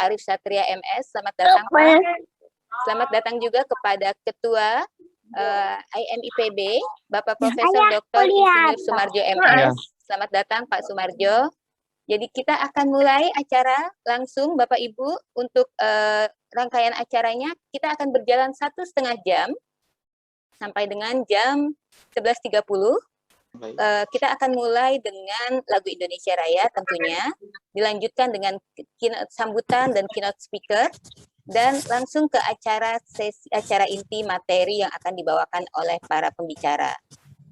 Arif Satria MS. Selamat datang Pak. Selamat datang juga kepada Ketua IMIPB, Bapak Profesor Dr. Insinyur Sumarjo MS. Selamat datang Pak Sumarjo. Jadi kita akan mulai acara langsung Bapak Ibu. Untuk rangkaian acaranya kita akan berjalan 1,5 jam sampai dengan jam 11.30. Kita akan mulai dengan lagu Indonesia Raya tentunya, dilanjutkan dengan sambutan dan keynote speaker, dan langsung ke acara inti materi yang akan dibawakan oleh para pembicara.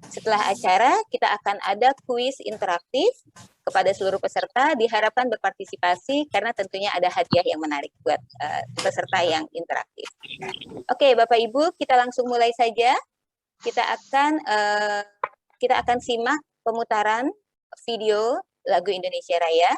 Setelah acara, kita akan ada kuis interaktif kepada seluruh peserta, diharapkan berpartisipasi karena tentunya ada hadiah yang menarik buat peserta yang interaktif. Oke, Bapak Ibu, kita langsung mulai saja. Kita akan simak pemutaran video lagu Indonesia Raya.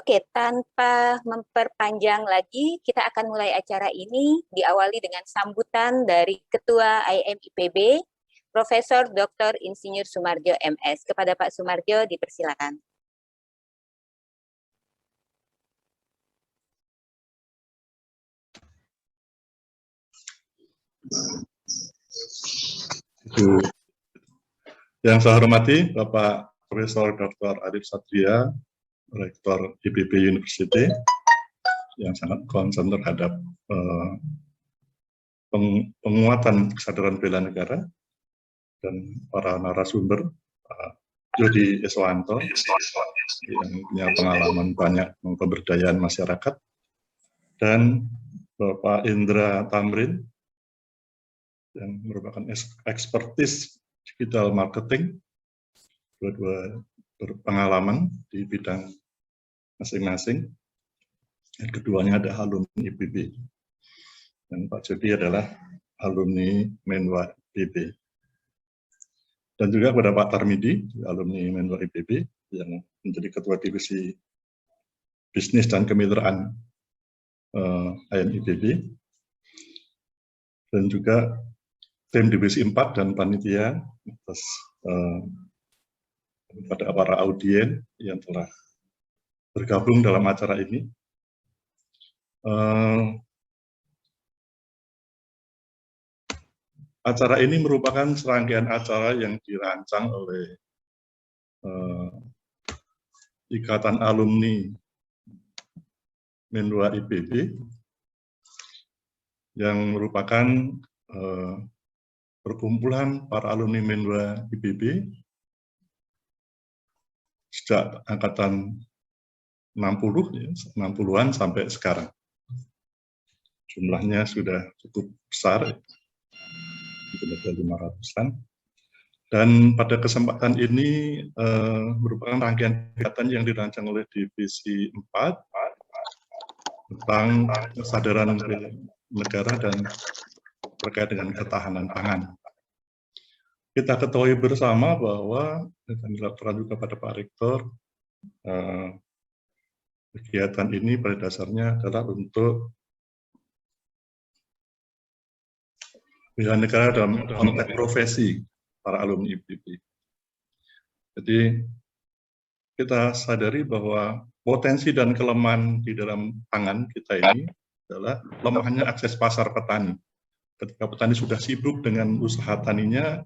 Oke, tanpa memperpanjang lagi, kita akan mulai acara ini diawali dengan sambutan dari Ketua IMIPB, Profesor Dr. Insinyur Sumarjo MS. Kepada Pak Sumarjo, dipersilakan. Yang saya hormati Bapak Profesor Dr. Arif Satria, Rektor IPB University, yang sangat concern terhadap penguatan kesadaran bela negara, dan para narasumber, Pak Jody Eswanto, yang punya pengalaman banyak pemberdayaan masyarakat, dan Bapak Indra Tamrin, yang merupakan ekspertis digital marketing, dua-dua berpengalaman di bidang masing-masing, dan keduanya ada alumni IPB, dan Pak Jody adalah alumni Menwa IPB, dan juga kepada Pak Tarmidi, alumni Menwa IPB, yang menjadi Ketua Divisi Bisnis dan Kemitraan IMIPB, dan juga tim Divisi 4 dan panitia atas kepada para audien yang telah bergabung dalam acara ini. Acara ini merupakan serangkaian acara yang dirancang oleh Ikatan Alumni Menwa IPB, yang merupakan perkumpulan para alumni Menwa IPB sejak angkatan 60-an sampai sekarang. Jumlahnya sudah cukup besar, lebih dari 500-an. Dan pada kesempatan ini merupakan rangkaian kegiatan yang dirancang oleh Divisi 4 tentang kesadaran negara dan terkait dengan ketahanan pangan. Kita ketahui bersama bahwa, dan dilaporkan juga pada Pak Rektor, kegiatan ini pada dasarnya adalah untuk bela negara dalam konteks profesi para alumni IPB. Jadi kita sadari bahwa potensi dan kelemahan di dalam pangan kita ini adalah lemahnya akses pasar petani. Ketika petani sudah sibuk dengan usaha taninya,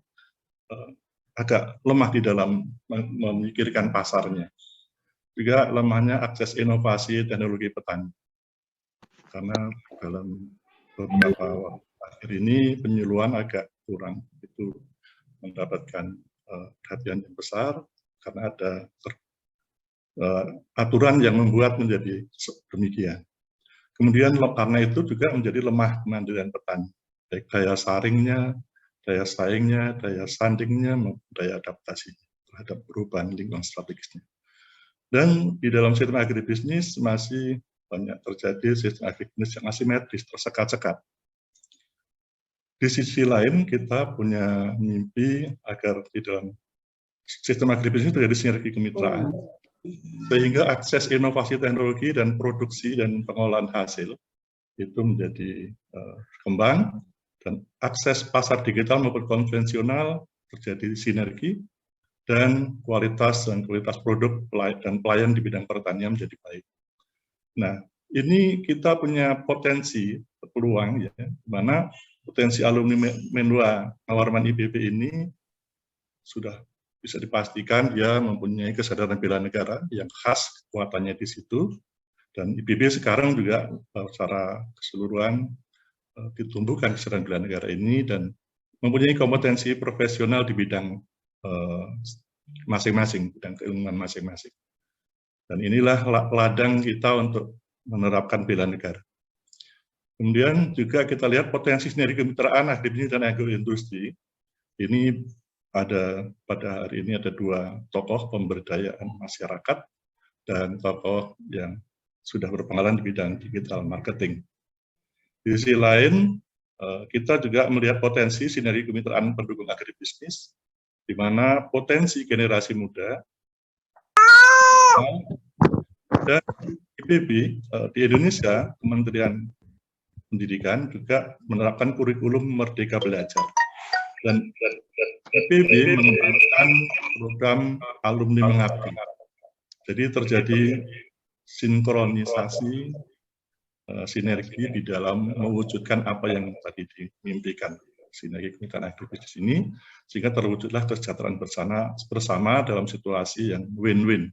agak lemah di dalam memikirkan pasarnya. Juga lemahnya akses inovasi teknologi petani. Karena dalam beberapa akhir ini penyuluhan agak kurang, itu mendapatkan perhatian yang besar karena ada aturan yang membuat menjadi demikian. Kemudian karena itu juga menjadi lemah kemandirian petani, baik daya saringnya, daya saingnya, daya sandingnya, maupun daya adaptasi terhadap perubahan lingkungan strategisnya. Dan di dalam sistem agribisnis masih banyak terjadi sistem agribisnis yang asimetris, tersekat-sekat. Di sisi lain kita punya mimpi agar di dalam sistem agribisnis terjadi sinergi kemitraan, sehingga akses inovasi teknologi dan produksi dan pengolahan hasil itu menjadi berkembang, dan akses pasar digital maupun konvensional terjadi sinergi, dan kualitas produk dan pelayan di bidang pertanian menjadi baik. Nah, ini kita punya potensi, peluang ya, di mana potensi alumni Menwa Ngawarman IPB ini sudah bisa dipastikan dia mempunyai kesadaran bela negara yang khas, kekuatannya di situ, dan IPB sekarang juga secara keseluruhan ditumbuhkan kesadaran bela negara ini dan mempunyai kompetensi profesional di bidang masing-masing, bidang keilmuan masing-masing. Dan inilah ladang kita untuk menerapkan bela negara. Kemudian juga kita lihat potensi sinergi kemitraan agribisnis dan agroindustri. Ini pada hari ini ada dua tokoh pemberdayaan masyarakat dan tokoh yang sudah berpengalaman di bidang digital marketing. Di sisi lain, kita juga melihat potensi sinergi kemitraan pendukung agribisnis, di mana potensi generasi muda dan IPB di Indonesia, Kementerian Pendidikan juga menerapkan kurikulum Merdeka Belajar. Dan IPB mengembangkan program alumni mengabdi. Jadi terjadi sinkronisasi, sinergi di dalam mewujudkan apa yang tadi dimimpikan, sinergi kemitraan agribisnis ini, sehingga terwujudlah kesejahteraan bersama dalam situasi yang win-win.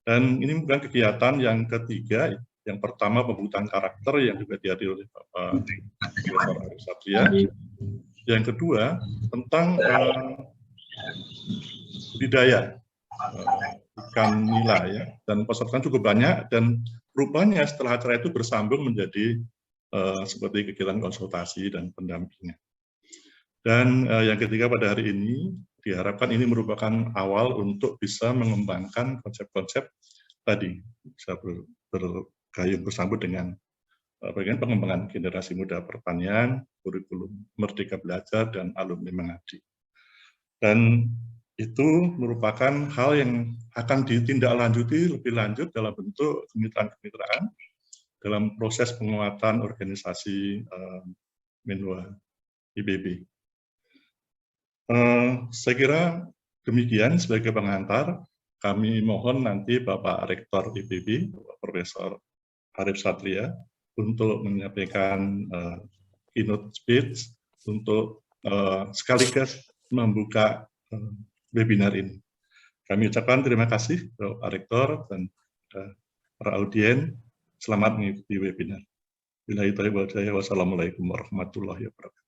Dan ini bukan kegiatan yang ketiga. Yang pertama pembentukan karakter yang juga dihadiri oleh Bapak Profesor Arif Satria. Yang kedua tentang budidaya ikan nila ya, dan peserta cukup banyak, dan rupanya setelah acara itu bersambung menjadi seperti kegiatan konsultasi dan pendampingan. Dan yang ketiga pada hari ini diharapkan ini merupakan awal untuk bisa mengembangkan konsep-konsep tadi, bisa bergayung bersambut dengan bagian pengembangan generasi muda pertanian, kurikulum Merdeka Belajar, dan alumni mengabdi. Dan itu merupakan hal yang akan ditindaklanjuti lebih lanjut dalam bentuk kemitraan-kemitraan dalam proses penguatan organisasi Menwa IPB. Saya kira demikian sebagai pengantar. Kami mohon nanti Bapak Rektor IPB, Bapak Profesor Arif Satria, untuk menyampaikan keynote speech untuk sekaligus membuka webinar ini. Kami ucapkan terima kasih Bapak Rektor dan para audien. Selamat mengikuti webinar. Wassalamualaikum warahmatullahi wabarakatuh.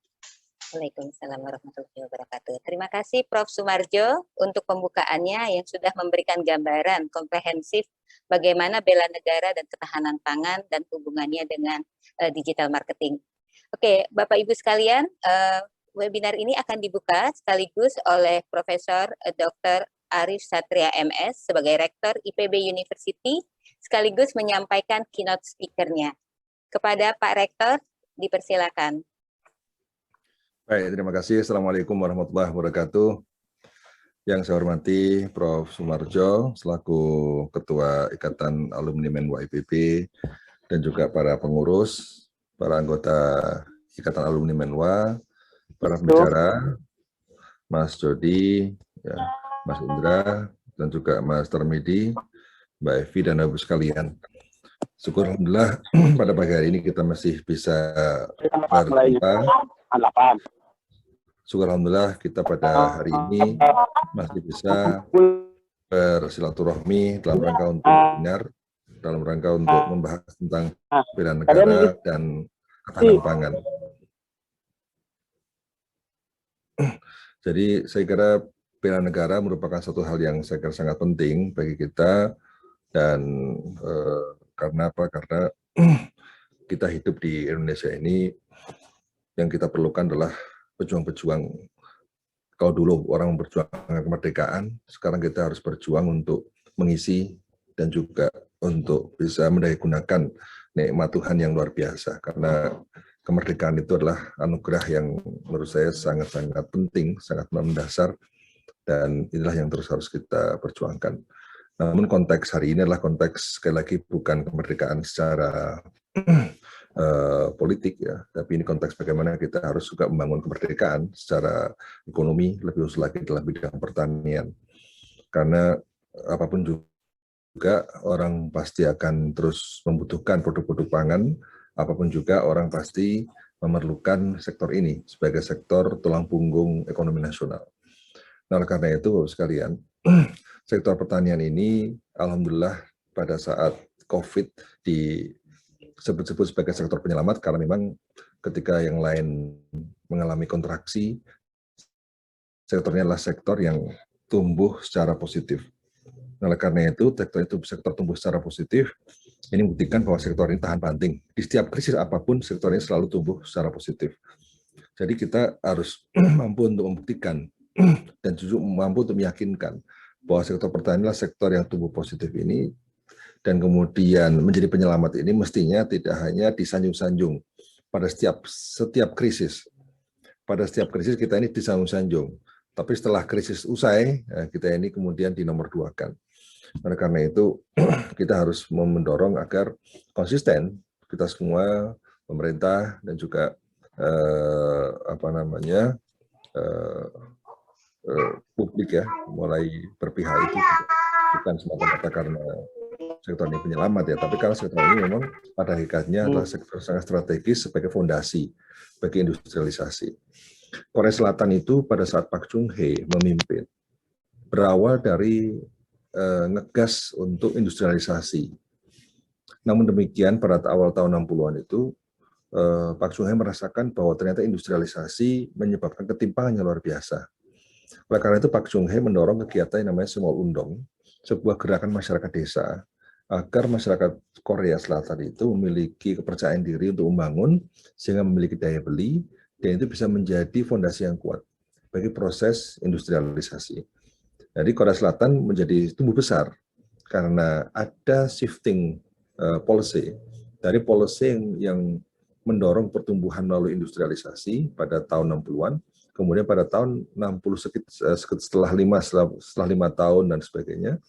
Waalaikumsalam warahmatullahi wabarakatuh. Terima kasih Prof. Sumarjo untuk pembukaannya yang sudah memberikan gambaran komprehensif bagaimana bela negara dan ketahanan pangan dan hubungannya dengan digital marketing. Oke, Bapak Ibu sekalian, webinar ini akan dibuka sekaligus oleh Profesor Dr. Arif Satria MS sebagai Rektor IPB University, sekaligus menyampaikan keynote speaker-nya. Kepada Pak Rektor, dipersilakan. Baik, terima kasih. Assalamualaikum warahmatullahi wabarakatuh. Yang saya hormati Prof. Sumarjo, selaku Ketua Ikatan Alumni Menwa IPB, dan juga para pengurus, para anggota Ikatan Alumni Menwa, para pembicara, Mas Jody, ya, Mas Indra, dan juga Mas Termedi, Mbak Evi, dan Ibu sekalian. Syukur alhamdulillah pada pagi hari ini kita masih bisa berjumpa. Syukur alhamdulillah kita pada hari ini masih bisa bersilaturahmi dalam rangka untuk webinar, dalam rangka untuk membahas tentang bela negara dan ketahanan pangan. Jadi saya kira bela negara merupakan satu hal yang saya kira sangat penting bagi kita, dan karena apa? Karena kita hidup di Indonesia ini, yang kita perlukan adalah pejuang-pejuang. Kalau dulu orang memperjuangkan kemerdekaan, sekarang kita harus berjuang untuk mengisi dan juga untuk bisa mendaya-gunakan nikmat Tuhan yang luar biasa. Karena kemerdekaan itu adalah anugerah yang menurut saya sangat-sangat penting, sangat mendasar, dan inilah yang terus harus kita perjuangkan. Namun konteks hari ini adalah konteks, sekali lagi, bukan kemerdekaan secara politik ya, tapi ini konteks bagaimana kita harus juga membangun kemerdekaan secara ekonomi, lebih khusus lagi dalam bidang pertanian. Karena apapun juga orang pasti akan terus membutuhkan produk-produk pangan, apapun juga orang pasti memerlukan sektor ini sebagai sektor tulang punggung ekonomi nasional. Nah, oleh karena itu, Bapak sekalian, sektor pertanian ini alhamdulillah pada saat COVID disebut-sebut sebagai sektor penyelamat, karena memang ketika yang lain mengalami kontraksi, sektornya adalah sektor yang tumbuh secara positif. Nah, oleh karena itu, sektor tumbuh secara positif, ini membuktikan bahwa sektor ini tahan banting. Di setiap krisis apapun, sektor ini selalu tumbuh secara positif. Jadi kita harus mampu untuk membuktikan dan justru mampu untuk meyakinkan bahwa sektor pertanian adalah sektor yang tumbuh positif ini, dan kemudian menjadi penyelamat ini mestinya tidak hanya disanjung-sanjung pada setiap krisis. Pada setiap krisis kita ini disanjung-sanjung, tapi setelah krisis usai, kita ini kemudian dinomorduakan. Oleh karena itu, kita harus mendorong agar konsisten, kita semua, pemerintah, dan juga publik ya, mulai berpihak itu bukan semata-mata karena sektor ini penyelamat ya, tapi karena sektor ini memang pada hakikatnya adalah sektor sangat strategis sebagai fondasi bagi industrialisasi. Korea Selatan itu pada saat Park Chung-hee memimpin, berawal dari ngegas untuk industrialisasi. Namun demikian pada awal tahun 60-an itu, Park Chung-hee merasakan bahwa ternyata industrialisasi menyebabkan ketimpangan yang luar biasa. Oleh karena itu Park Chung-hee mendorong kegiatan yang namanya Semol Undong, sebuah gerakan masyarakat desa, agar masyarakat Korea Selatan itu memiliki kepercayaan diri untuk membangun, sehingga memiliki daya beli, dan itu bisa menjadi fondasi yang kuat bagi proses industrialisasi. Jadi Korea Selatan menjadi tumbuh besar karena ada shifting policy, dari policy yang mendorong pertumbuhan melalui industrialisasi pada tahun 60-an, kemudian pada tahun 60 setelah 5 tahun dan sebagainya,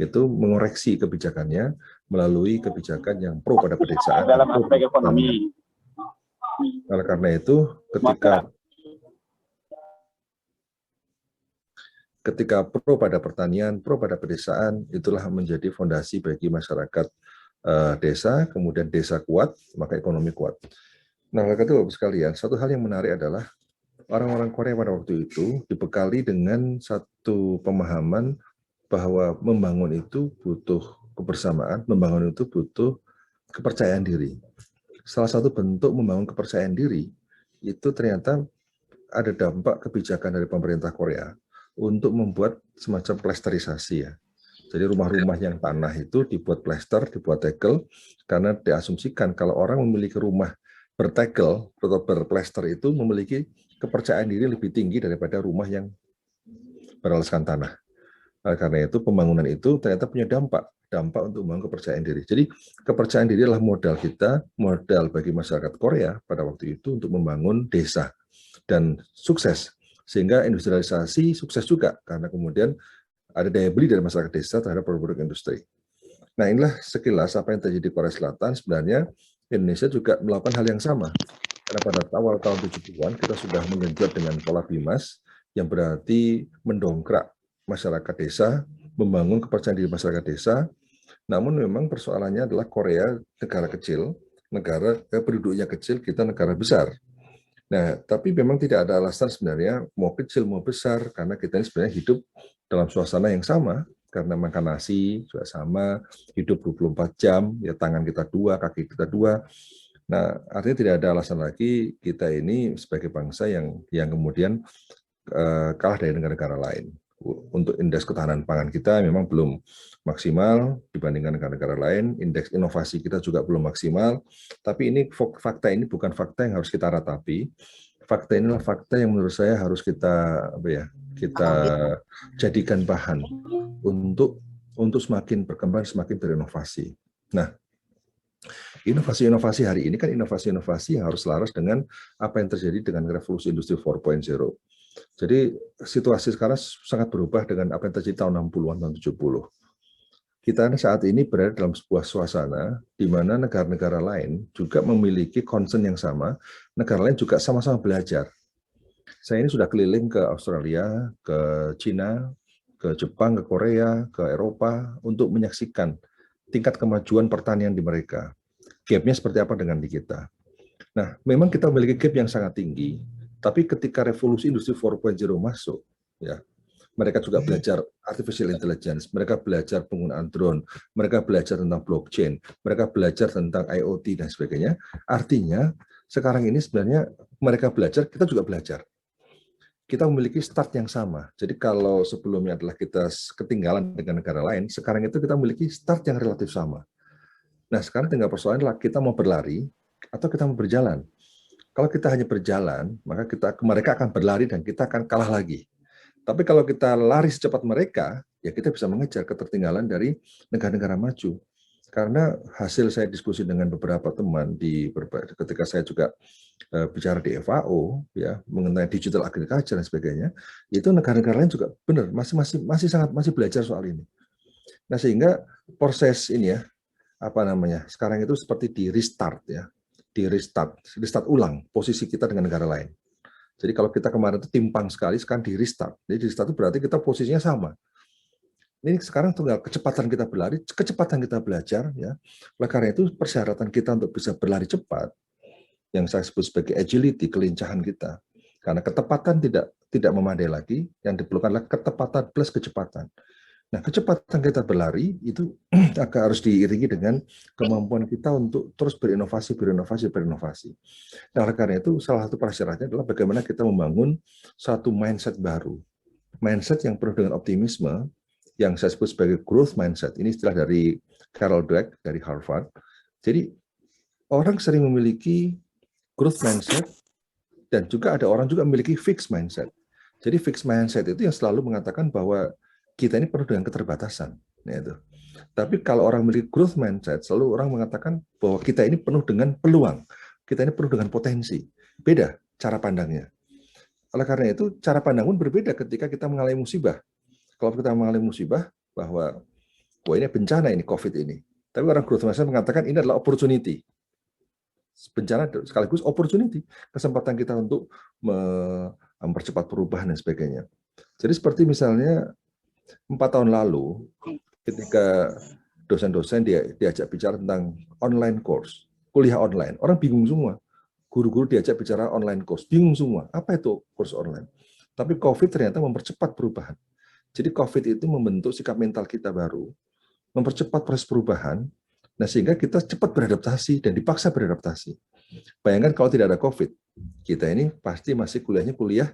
itu mengoreksi kebijakannya melalui kebijakan yang pro pada pedesaan dalam aspek ekonomi. Oleh karena itu, ketika pro pada pertanian, pro pada pedesaan, itulah menjadi fondasi bagi masyarakat desa, kemudian desa kuat, maka ekonomi kuat. Nah, oleh karena itu, Bapak sekalian, satu hal yang menarik adalah orang-orang Korea pada waktu itu dibekali dengan satu pemahaman bahwa membangun itu butuh kebersamaan, membangun itu butuh kepercayaan diri. Salah satu bentuk membangun kepercayaan diri itu ternyata ada dampak kebijakan dari pemerintah Korea untuk membuat semacam plesterisasi ya. Jadi rumah-rumah yang tanah itu dibuat plester, dibuat tegel, karena diasumsikan kalau orang memiliki rumah bertegel atau berplester itu memiliki kepercayaan diri lebih tinggi daripada rumah yang beralaskan tanah. Karena itu pembangunan itu ternyata punya dampak untuk membangun kepercayaan diri. Jadi kepercayaan diri adalah modal kita, modal bagi masyarakat Korea pada waktu itu untuk membangun desa dan sukses. Sehingga industrialisasi sukses juga karena kemudian ada daya beli dari masyarakat desa terhadap produk-produk industri. Nah, inilah sekilas apa yang terjadi di Korea Selatan. Sebenarnya Indonesia juga melakukan hal yang sama. Karena pada awal tahun 70-an kita sudah mengenjot dengan pola BIMAS yang berarti mendongkrak masyarakat desa, membangun kepercayaan diri masyarakat desa. Namun memang persoalannya adalah Korea negara kecil, penduduknya kecil, kita negara besar. Nah, tapi memang tidak ada alasan sebenarnya mau kecil mau besar karena kita ini sebenarnya hidup dalam suasana yang sama karena makan nasi juga sama, hidup 24 jam, ya tangan kita dua, kaki kita dua. Nah, artinya tidak ada alasan lagi kita ini sebagai bangsa yang kemudian kalah dari negara-negara lain. Untuk indeks ketahanan pangan kita memang belum maksimal dibandingkan negara-negara lain, indeks inovasi kita juga belum maksimal, tapi ini fakta ini bukan fakta yang harus kita ratapi. Fakta inilah fakta yang menurut saya harus kita jadikan bahan untuk semakin berkembang, semakin berinovasi. Nah, inovasi-inovasi hari ini kan inovasi-inovasi yang harus selaras dengan apa yang terjadi dengan revolusi industri 4.0. Jadi situasi sekarang sangat berubah dengan apa yang terjadi tahun 60-an, tahun 70. Kita saat ini berada dalam sebuah suasana di mana negara-negara lain juga memiliki concern yang sama, negara lain juga sama-sama belajar. Saya ini sudah keliling ke Australia, ke Cina, ke Jepang, ke Korea, ke Eropa untuk menyaksikan tingkat kemajuan pertanian di mereka. Gap-nya seperti apa dengan di kita. Nah, memang kita memiliki gap yang sangat tinggi. Tapi ketika revolusi industri 4.0 masuk, ya, mereka juga belajar artificial intelligence, mereka belajar penggunaan drone, mereka belajar tentang blockchain, mereka belajar tentang IoT dan sebagainya. Artinya sekarang ini sebenarnya mereka belajar, kita juga belajar. Kita memiliki start yang sama. Jadi kalau sebelumnya adalah kita ketinggalan dengan negara lain, sekarang itu kita memiliki start yang relatif sama. Nah, sekarang tinggal persoalan adalah kita mau berlari atau kita mau berjalan. Kalau kita hanya berjalan, maka mereka akan berlari dan kita akan kalah lagi. Tapi kalau kita lari secepat mereka, ya kita bisa mengejar ketertinggalan dari negara-negara maju. Karena hasil saya diskusi dengan beberapa teman ketika saya juga bicara di FAO, ya mengenai digital agriculture dan sebagainya, itu negara-negara lain juga benar masih belajar soal ini. Nah, sehingga proses ini ya sekarang itu seperti di restart ya. Restart ulang posisi kita dengan negara lain. Jadi kalau kita kemarin itu timpang sekali, sekarang di restart. Jadi di restart itu berarti kita posisinya sama. Ini sekarang tinggal kecepatan kita berlari, kecepatan kita belajar, ya. Oleh karena itu persyaratan kita untuk bisa berlari cepat, yang saya sebut sebagai agility, kelincahan kita. Karena ketepatan tidak memadai lagi, yang diperlukan adalah ketepatan plus kecepatan. Nah, kecepatan kita berlari itu harus diiringi dengan kemampuan kita untuk terus berinovasi. Nah, oleh karena itu, salah satu prasyaratnya adalah bagaimana kita membangun satu mindset baru. Mindset yang penuh dengan optimisme, yang saya sebut sebagai growth mindset. Ini istilah dari Carol Dweck dari Harvard. Jadi, orang sering memiliki growth mindset, dan juga ada orang juga memiliki fixed mindset. Jadi, fixed mindset itu yang selalu mengatakan bahwa kita ini penuh dengan keterbatasan. Yaitu. Tapi kalau orang memiliki growth mindset, selalu orang mengatakan bahwa kita ini penuh dengan peluang. Kita ini penuh dengan potensi. Beda cara pandangnya. Oleh karena itu, cara pandang pun berbeda ketika kita mengalami musibah. Kalau kita mengalami musibah, bahwa ini bencana ini, COVID ini. Tapi orang growth mindset mengatakan ini adalah opportunity. Bencana sekaligus opportunity. Kesempatan kita untuk mempercepat perubahan dan sebagainya. Jadi seperti misalnya, 4 tahun lalu, ketika dosen-dosen diajak bicara tentang online course, kuliah online, orang bingung semua. Guru-guru diajak bicara online course, bingung semua. Apa itu course online? Tapi COVID ternyata mempercepat perubahan. Jadi COVID itu membentuk sikap mental kita baru, mempercepat proses perubahan, nah sehingga kita cepat beradaptasi dan dipaksa beradaptasi. Bayangkan kalau tidak ada COVID, kita ini pasti masih kuliah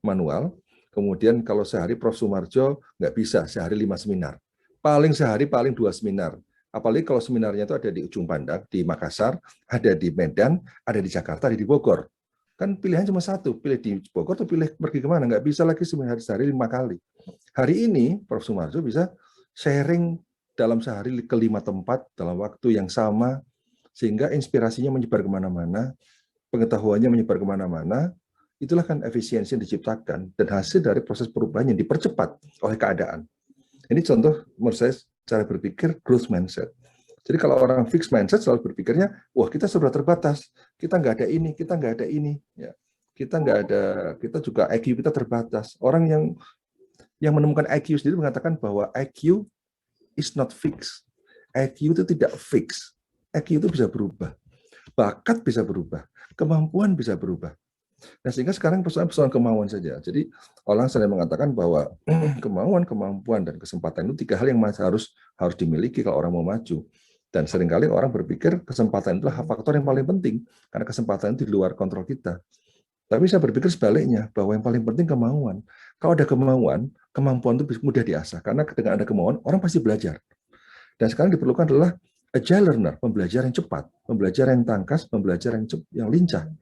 manual. Kemudian kalau sehari Prof. Sumarjo nggak bisa, sehari 5 seminar. Paling sehari, paling 2 seminar. Apalagi kalau seminarnya itu ada di ujung pandang, di Makassar, ada di Medan, ada di Jakarta, ada di Bogor. Kan pilihan cuma satu, pilih di Bogor atau pilih pergi kemana. Nggak bisa lagi seminar sehari 5 kali. Hari ini, Prof. Sumarjo bisa sharing dalam sehari ke 5 tempat dalam waktu yang sama, sehingga inspirasinya menyebar kemana-mana, pengetahuannya menyebar kemana-mana. Itulah kan efisiensi yang diciptakan, dan hasil dari proses perubahan yang dipercepat oleh keadaan. Ini contoh menurut saya cara berpikir growth mindset. Jadi kalau orang fixed mindset selalu berpikirnya, wah kita sudah terbatas, kita nggak ada ini, kita nggak ada ini, ya. Kita nggak ada, kita juga IQ kita terbatas. Orang yang menemukan IQ sendiri mengatakan bahwa IQ is not fixed. IQ itu tidak fix. IQ itu bisa berubah. Bakat bisa berubah. Kemampuan bisa berubah. Nah, sehingga sekarang persoalan kemauan saja. Jadi orang sering mengatakan bahwa kemauan, kemampuan, dan kesempatan itu 3 hal yang harus dimiliki kalau orang mau maju. Dan seringkali orang berpikir kesempatan itulah faktor yang paling penting, karena kesempatan itu di luar kontrol kita. Tapi saya berpikir sebaliknya, bahwa yang paling penting kemauan. Kalau ada kemauan, kemampuan itu mudah diasah. Karena dengan ada kemauan, orang pasti belajar. Dan sekarang diperlukan adalah agile learner, pembelajar yang cepat, pembelajar yang tangkas, pembelajar yang lincah.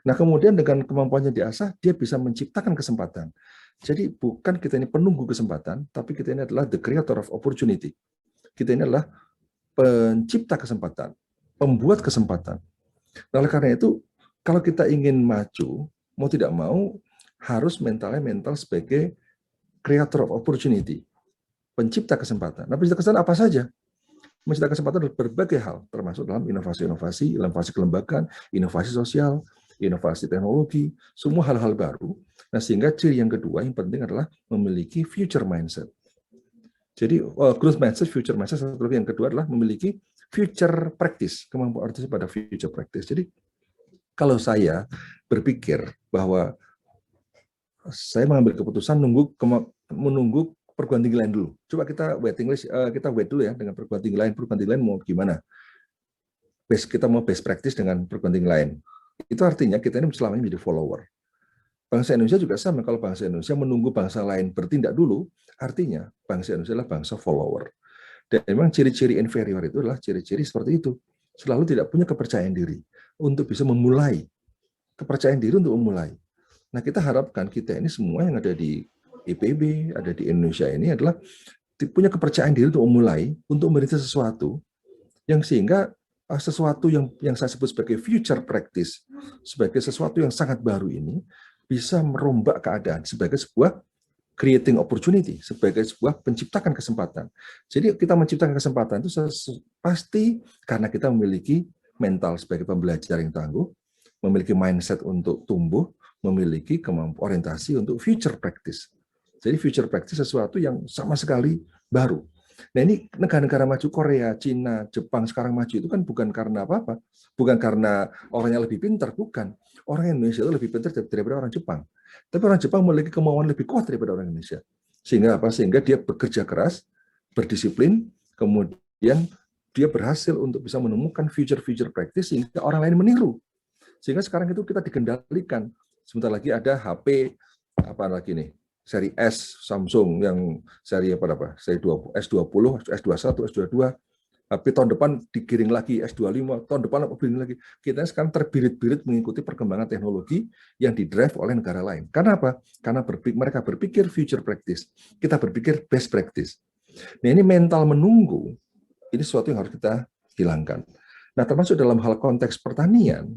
Nah, kemudian dengan kemampuannya diasah, dia bisa menciptakan kesempatan. Jadi bukan kita ini penunggu kesempatan, tapi kita ini adalah the creator of opportunity. Kita ini adalah pencipta kesempatan, pembuat kesempatan. Nah, oleh karena itu, kalau kita ingin maju, mau tidak mau, harus mental sebagai creator of opportunity, pencipta kesempatan. Nah, pencipta kesempatan apa saja? Mencipta kesempatan dalam berbagai hal, termasuk dalam inovasi-inovasi, inovasi kelembagaan, inovasi sosial, inovasi teknologi, semua hal-hal baru. Nah, sehingga ciri yang kedua yang penting adalah memiliki future mindset. Jadi growth mindset, future mindset, satu lagi yang kedua adalah memiliki future practice, kemampuan artis pada future practice. Jadi kalau saya berpikir bahwa saya mengambil keputusan menunggu perguruan tinggi lain dulu. Coba kita wait dulu ya dengan perguruan tinggi lain mau gimana? Kita mau best practice dengan perguruan tinggi lain. Itu artinya kita ini selama ini menjadi follower. Bangsa Indonesia juga sama, kalau bangsa Indonesia menunggu bangsa lain bertindak dulu, artinya bangsa Indonesia adalah bangsa follower. Dan memang ciri-ciri inferior itu adalah ciri-ciri seperti itu. Selalu tidak punya kepercayaan diri untuk bisa memulai. Kepercayaan diri untuk memulai. Nah, kita harapkan kita ini semua yang ada di IPB, ada di Indonesia ini adalah punya kepercayaan diri untuk memulai, untuk merintis sesuatu, yang sehingga sesuatu yang saya sebut sebagai future practice, sebagai sesuatu yang sangat baru ini, bisa merombak keadaan sebagai sebuah creating opportunity, sebagai sebuah penciptakan kesempatan. Jadi kita menciptakan kesempatan itu pasti karena kita memiliki mental sebagai pembelajar yang tangguh, memiliki mindset untuk tumbuh, memiliki kemampuan orientasi untuk future practice. Jadi future practice sesuatu yang sama sekali baru. Nah, ini negara-negara maju, Korea, Cina, Jepang sekarang maju itu kan bukan karena apa-apa. Bukan karena orangnya lebih pintar, bukan. Orang Indonesia itu lebih pintar daripada orang Jepang. Tapi orang Jepang memiliki kemauan lebih kuat daripada orang Indonesia. Sehingga apa? Sehingga dia bekerja keras, berdisiplin, kemudian dia berhasil untuk bisa menemukan future practice sehingga orang lain meniru. Sehingga sekarang itu kita dikendalikan. Sebentar lagi ada HP, apa lagi nih? Seri S Samsung yang seri apa? Seri S20, S21, S22. Tapi tahun depan digiring lagi S25, tahun depan digiring lagi. Kita sekarang terbirit-birit mengikuti perkembangan teknologi yang didrive oleh negara lain. Karena apa? Karena mereka berpikir future practice. Kita berpikir best practice. Nah, ini mental menunggu, ini sesuatu yang harus kita hilangkan. Nah, termasuk dalam hal konteks pertanian,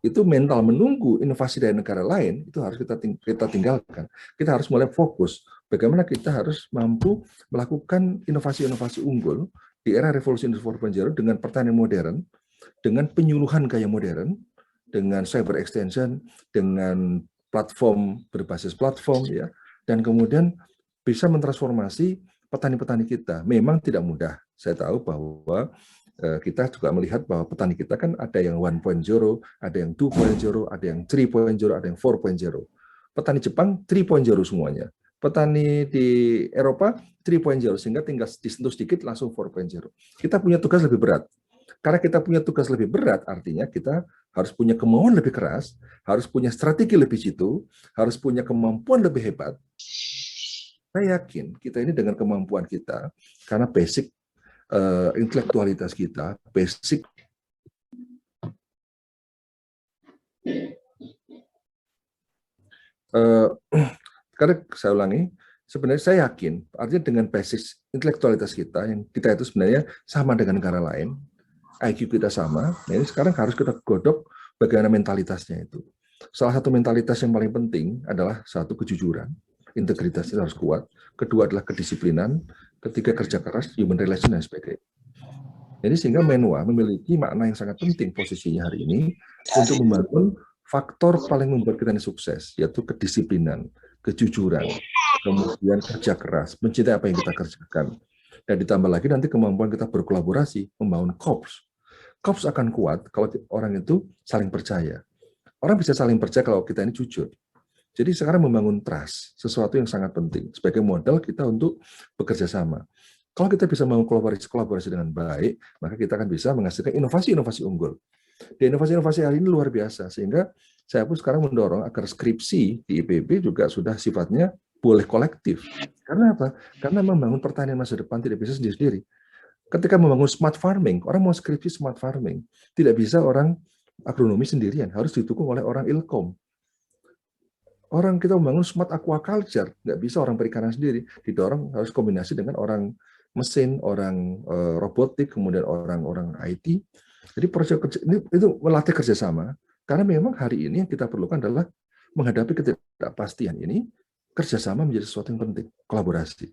itu mental menunggu inovasi dari negara lain itu harus kita tinggalkan. Kita harus mulai fokus bagaimana kita harus mampu melakukan inovasi-inovasi unggul di era revolusi industri 4.0 dengan pertanian modern, dengan penyuluhan gaya modern, dengan cyber extension, dengan platform berbasis platform ya, dan kemudian bisa mentransformasi petani-petani kita. Memang tidak mudah. Saya tahu bahwa kita juga melihat bahwa petani kita kan ada yang 1.0, ada yang 2.0, ada yang 3.0, ada yang 4.0. Petani Jepang 3.0 semuanya. Petani di Eropa 3.0, sehingga tinggal disentuh sedikit langsung 4.0. Kita punya tugas lebih berat. Karena kita punya tugas lebih berat, artinya kita harus punya kemauan lebih keras, harus punya strategi lebih jitu, harus punya kemampuan lebih hebat. Saya yakin kita ini dengan kemampuan kita, karena basic intelektualitas kita, basic karena saya ulangi, sebenarnya saya yakin, artinya dengan basis intelektualitas kita, yang kita itu sebenarnya sama dengan negara lain, IQ kita sama, nah ini sekarang harus kita godok bagaimana mentalitasnya itu. Salah satu mentalitas yang paling penting adalah satu, kejujuran, integritas itu harus kuat, kedua adalah kedisiplinan, ketiga kerja keras, human relation, dan sebagainya. Jadi sehingga Menwa memiliki makna yang sangat penting posisinya hari ini untuk membangun faktor paling membuat kita ini sukses, yaitu kedisiplinan, kejujuran, kemudian kerja keras, mencintai apa yang kita kerjakan. Dan ditambah lagi nanti kemampuan kita berkolaborasi, membangun korps. Korps akan kuat kalau orang itu saling percaya. Orang bisa saling percaya kalau kita ini jujur. Jadi sekarang membangun trust, sesuatu yang sangat penting, sebagai modal kita untuk bekerja sama. Kalau kita bisa membangun kolaborasi dengan baik, maka kita akan bisa menghasilkan inovasi-inovasi unggul. Di inovasi-inovasi hari ini luar biasa, sehingga saya pun sekarang mendorong agar skripsi di IPB juga sudah sifatnya boleh kolektif. Karena apa? Karena membangun pertanian masa depan tidak bisa sendiri-sendiri. Ketika membangun smart farming, orang mau skripsi smart farming, tidak bisa orang agronomi sendirian, harus didukung oleh orang ilkom. Orang kita membangun smart aquaculture, nggak bisa orang perikanan sendiri, didorong harus kombinasi dengan orang mesin, orang robotik, kemudian orang-orang IT. Jadi proyek kerja ini itu melatih kerjasama, karena memang hari ini yang kita perlukan adalah menghadapi ketidakpastian ini, kerjasama menjadi sesuatu yang penting, kolaborasi.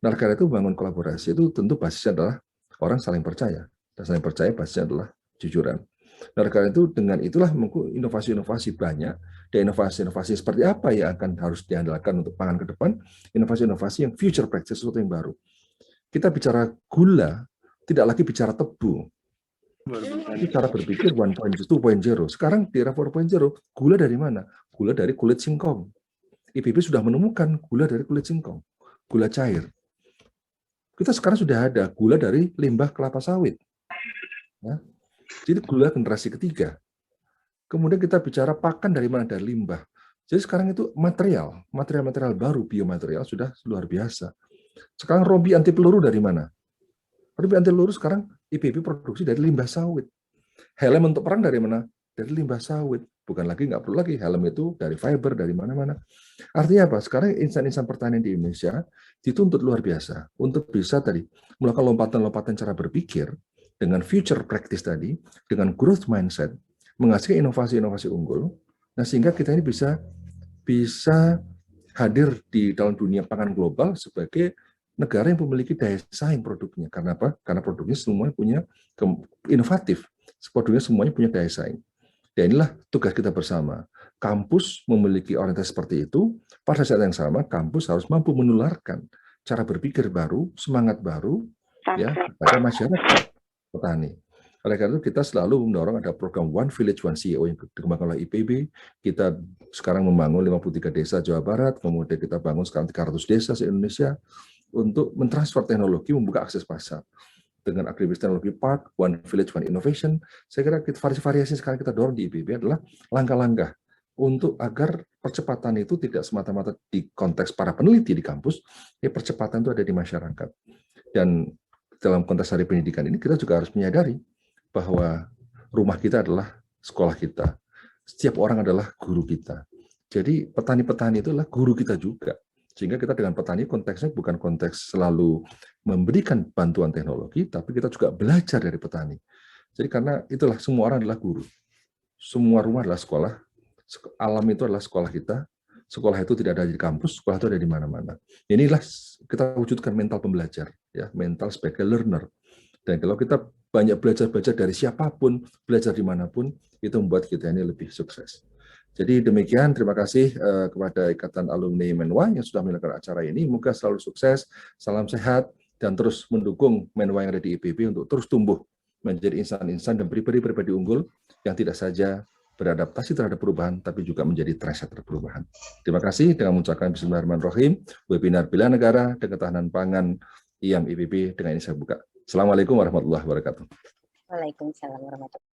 Nah, karena itu membangun kolaborasi itu tentu basisnya adalah orang saling percaya, dan saling percaya basisnya adalah jujuran. Nah, karena itu dengan itulah inovasi-inovasi banyak, dan inovasi-inovasi seperti apa yang akan harus diandalkan untuk pangan ke depan, inovasi-inovasi yang future practice, sesuatu yang baru. Kita bicara gula, tidak lagi bicara tebu. Ini cara berpikir 1.0, 2.0. Sekarang di era 4.0, gula dari mana? Gula dari kulit singkong. IPB sudah menemukan gula dari kulit singkong, gula cair. Kita sekarang sudah ada gula dari limbah kelapa sawit. Ya. Jadi gula generasi ketiga. Kemudian kita bicara pakan dari mana? Dari limbah. Jadi sekarang itu material baru, biomaterial sudah luar biasa. Sekarang rompi anti peluru dari mana? Rompi anti peluru sekarang IPB produksi dari limbah sawit. Helm untuk perang dari mana? Dari limbah sawit. Bukan lagi, nggak perlu lagi helm itu dari fiber, dari mana-mana. Artinya apa? Sekarang insan-insan pertanian di Indonesia dituntut luar biasa untuk bisa tadi melakukan lompatan-lompatan cara berpikir dengan future practice tadi, dengan growth mindset, menghasilkan inovasi-inovasi unggul. Nah, sehingga kita ini bisa hadir di dalam dunia pangan global sebagai negara yang memiliki daya saing produknya. Karena apa? Karena produknya semuanya punya inovatif. Produknya semuanya punya daya saing. Dan inilah tugas kita bersama. Kampus memiliki orientasi seperti itu, pada saat yang sama kampus harus mampu menularkan cara berpikir baru, semangat baru ya pada masyarakat petani. Oleh karena itu kita selalu mendorong ada program One Village One CEO yang dikembangkan oleh IPB. Kita sekarang membangun 53 desa Jawa Barat, kemudian kita bangun sekarang 300 desa di Indonesia untuk mentransfer teknologi, membuka akses pasar. Dengan Agribis Technology Park, One Village One Innovation, saya kira variasi sekarang kita dorong di IPB adalah langkah-langkah untuk agar percepatan itu tidak semata-mata di konteks para peneliti di kampus, ya percepatan itu ada di masyarakat. Dan dalam konteks hari pendidikan ini kita juga harus menyadari bahwa rumah kita adalah sekolah kita. Setiap orang adalah guru kita. Jadi petani-petani itu adalah guru kita juga. Sehingga kita dengan petani konteksnya bukan konteks selalu memberikan bantuan teknologi, tapi kita juga belajar dari petani. Jadi karena itulah semua orang adalah guru. Semua rumah adalah sekolah. Alam itu adalah sekolah kita. Sekolah itu tidak ada di kampus, sekolah itu ada di mana-mana. Inilah kita wujudkan mental pembelajar, ya, mental sebagai learner. Dan kalau kita banyak belajar dari siapapun, belajar dimanapun, itu membuat kita ini lebih sukses. Jadi demikian, terima kasih kepada Ikatan Alumni Menwa yang sudah menyelenggarakan acara ini. Moga selalu sukses, salam sehat, dan terus mendukung Menwa yang ada di IPB untuk terus tumbuh menjadi insan-insan dan pribadi-pribadi unggul yang tidak saja beradaptasi terhadap perubahan, tapi juga menjadi trendsetter perubahan. Terima kasih dengan mengucapkan Bismillahirrahmanirrahim, webinar Bela Negara dan Ketahanan Pangan IAM IPB dengan ini saya buka. Assalamualaikum warahmatullahi wabarakatuh. Waalaikumsalam warahmatullahi wabarakatuh.